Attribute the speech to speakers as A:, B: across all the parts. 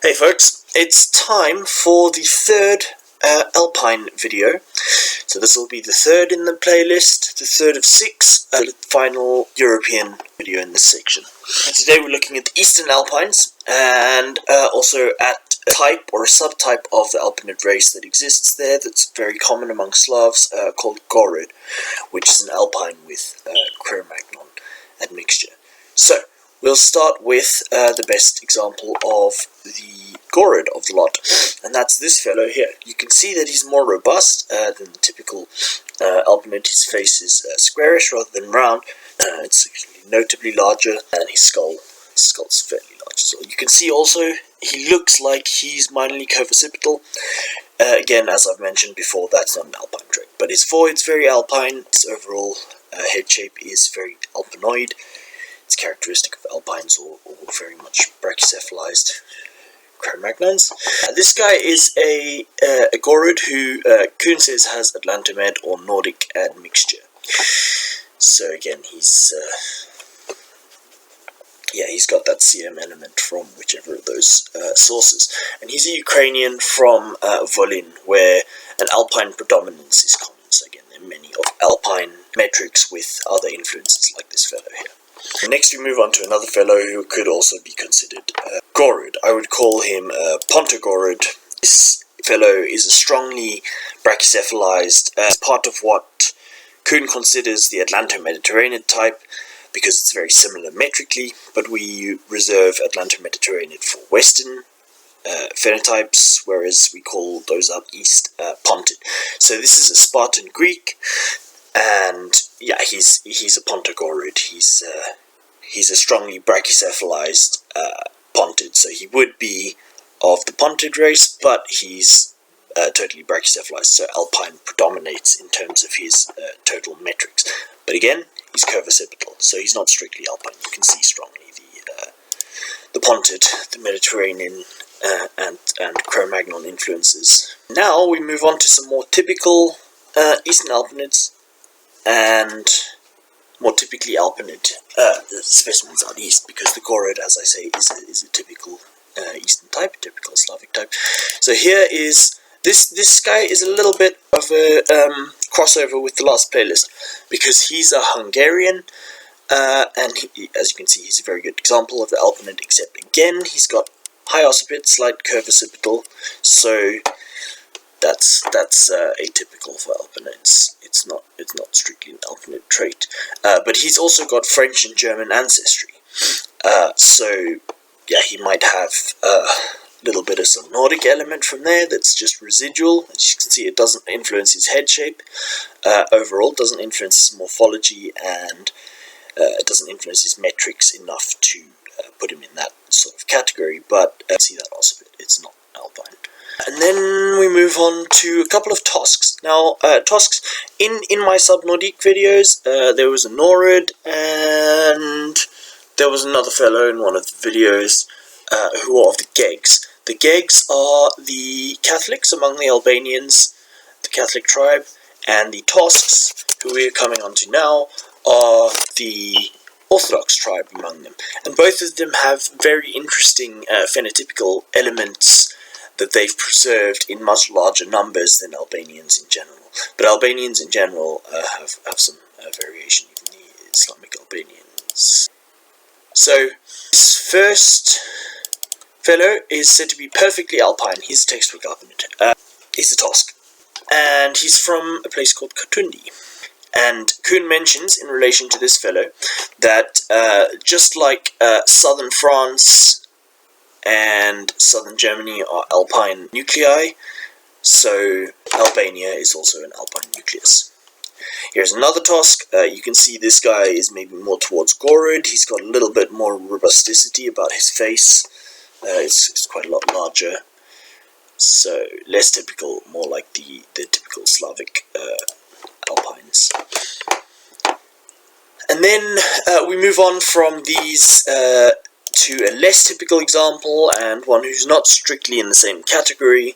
A: Hey folks, it's time for the third Alpine video. So this will be the third in the playlist, the third of 6, the final European video in this section. And today we're looking at the Eastern Alpines and also at a type or a subtype of the Alpinid race that exists there that's very common among Slavs called Gorid, which is an Alpine with Cro-Magnon admixture. So we'll start with the best example of the Gorid of the lot, and that's this fellow here. You can see that he's more robust than the typical Alpinid. His face is squarish rather than round. It's actually notably larger, and his skull's fairly large as well. You can see also he looks like he's minorly curvicipital. Again, as I've mentioned before, that's not an Alpine trait, but his forehead's very Alpine. His overall head shape is very Alpinoid. It's characteristic of Alpines or very much brachycephalized Cro-Magnons. This guy is a Gorid who Coon says has Atlanto-Med or Nordic admixture. So again, he's got that CM element from whichever of those sources. And he's a Ukrainian from Volyn, where an Alpine predominance is common. So again, there are many of Alpine metrics with other influences like this fellow here. Next we move on to another fellow who could also be considered Gorid. I would call him Ponto-Gorid. This fellow is a strongly brachycephalized part of what Coon considers the Atlanto-Mediterranean type, because it's very similar metrically, but we reserve Atlanto-Mediterranean for Western phenotypes, whereas we call those up East Pontid. So this is a Spartan Greek, and yeah, he's a Ponto-Gorid. He's a strongly brachycephalized Pontid, so he would be of the Pontid race, but he's totally brachycephalized, so Alpine predominates in terms of his total metrics. But again, he's curvicipital, so he's not strictly Alpine. You can see strongly the Pontid, the Mediterranean, and Cro-Magnon influences. Now we move on to some more typical Eastern Alpinids, and more typically Alpinid specimens out east, because the Gorid, as I say, is a typical Eastern type, typical Slavic type. So here is this guy is a little bit of a crossover with the last playlist, because he's a Hungarian, and as you can see, he's a very good example of the Alpinid, except again he's got high occipit, slight curvicipital, so that's atypical for Alpinids. It's not strictly an Alpinid trait, but he's also got French and German ancestry. So yeah, he might have a little bit of some Nordic element from there that's just residual. As you can see, it doesn't influence his head shape overall, doesn't influence his morphology, and it doesn't influence his metrics enough to put him in that sort of category. But see that occipit, it's not Alpine. And then we move on to a couple of Tosks. Now, Tosks, in my sub-Nordic videos, there was a Norid, and there was another fellow in one of the videos who are of the Gegs. The Gegs are the Catholics among the Albanians, the Catholic tribe, and the Tosks, who we are coming on to now, are the Orthodox tribe among them. And both of them have very interesting phenotypical elements that they've preserved in much larger numbers than Albanians in general. But Albanians in general have some variation, even the Islamic Albanians. So, this first fellow is said to be perfectly Alpine. He's a textbook Alpinid. He's a Tosk. And he's from a place called Katundi. And Coon mentions, in relation to this fellow, that just like southern France and southern Germany are Alpine nuclei, so Albania is also an Alpine nucleus. Here's another Tosk. You can see this guy is maybe more towards Gorid. He's got a little bit more robusticity about his face. It's quite a lot larger, so less typical, more like the typical Slavic Alpines. And then we move on from these to a less typical example, and one who's not strictly in the same category.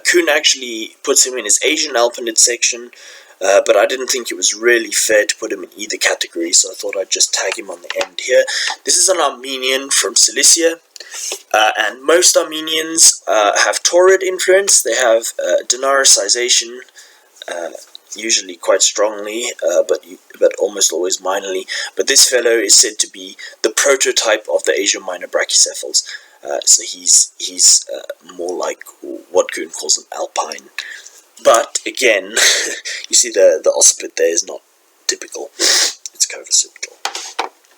A: Coon actually puts him in his Asian Alpinid section, but I didn't think it was really fair to put him in either category, so I thought I'd just tag him on the end here. This is an Armenian from Cilicia, And most Armenians have tRoE influence. They have denarisization, usually quite strongly, but almost always minorly. But this fellow is said to be the prototype of the Asia Minor brachycephals. So he's more like what Coon calls an Alpine. But again, you see the occiput there is not typical. It's co-occipital.